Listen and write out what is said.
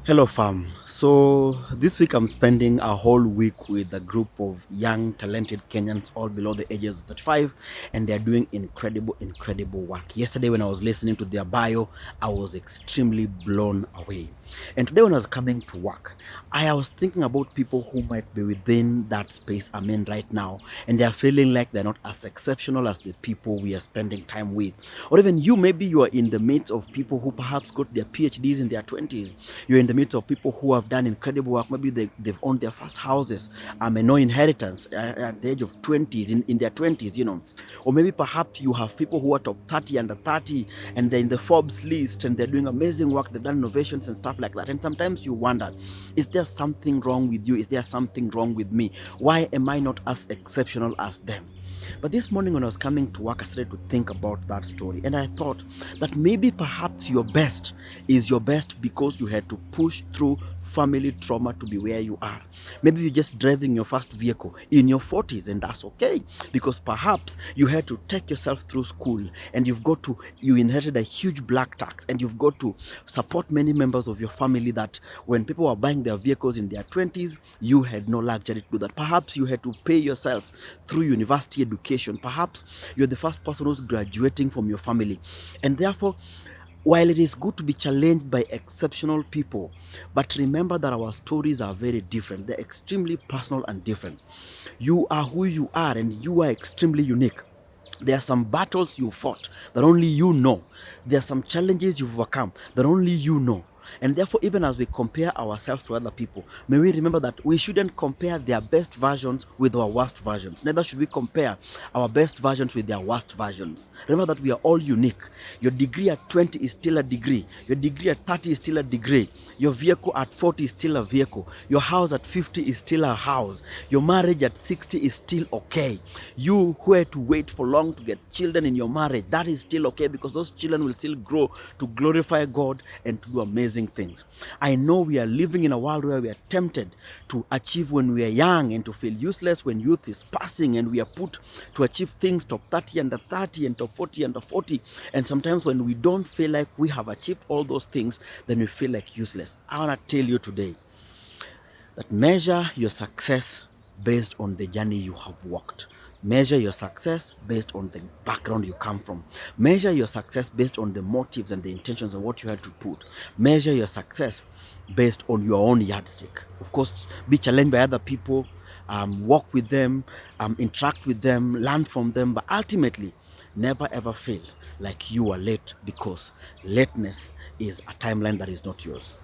Hello, fam. So this week I'm spending a whole week with a group of young, talented Kenyans, all below the ages of 35, and they are doing incredible work. Yesterday, when I was listening to their bio, I was extremely blown away. And today, when I was coming to work, I was thinking about people who might be within that space I'm in right now, and they are feeling like they're not as exceptional as the people we are spending time with. Or even you, maybe you are in the midst of people who perhaps got their PhDs in their 20s. You're in the midst of people who have done incredible work. Maybe they've owned their first houses, and no inheritance at the age of 20s, in their 20s. Or maybe perhaps you have people who are top 30, under 30, and they're in the Forbes list, and they're doing amazing work. They've done innovations and stuff like that. And sometimes you wonder, is there something wrong with you? Is there something wrong with me? Why am I not as exceptional as them? But this morning, when I was coming to work, I started to think about that story. And I thought that maybe perhaps your best is your best because you had to push through family trauma to be where you are. Maybe you're just driving your first vehicle in your 40s, and that's okay, because perhaps you had to take yourself through school, and you inherited a huge black tax, and you've got to support many members of your family that when people were buying their vehicles in their 20s, you had no luxury to do that. Perhaps you had to pay yourself through university education. Perhaps you're the first person who's graduating from your family. And therefore, while it is good to be challenged by exceptional people, but remember that our stories are very different. They're extremely personal and different. You are who you are, and you are extremely unique. There are some battles you fought that only you know. There are some challenges you've overcome that only you know. And therefore, even as we compare ourselves to other people, may we remember that we shouldn't compare their best versions with our worst versions. Neither should we compare our best versions with their worst versions. Remember that we are all unique. Your degree at 20 is still a degree. Your degree at 30 is still a degree. Your vehicle at 40 is still a vehicle. Your house at 50 is still a house. Your marriage at 60 is still okay. You who had to wait for long to get children in your marriage, that is still okay, because those children will still grow to glorify God and to do amazing things. I know we are living in a world where we are tempted to achieve when we are young and to feel useless when youth is passing, and we are put to achieve things top 30 under 30 and top 40 under 40. And sometimes when we don't feel like we have achieved all those things, then we feel like useless. I want to tell you today that measure your success based on the journey you have walked. Measure your success based on the background you come from. Measure your success based on the motives and the intentions of what you had to put. Measure your success based on your own yardstick. Of course, be challenged by other people, walk with them, interact with them, learn from them, but ultimately, never ever feel like you are late, because lateness is a timeline that is not yours.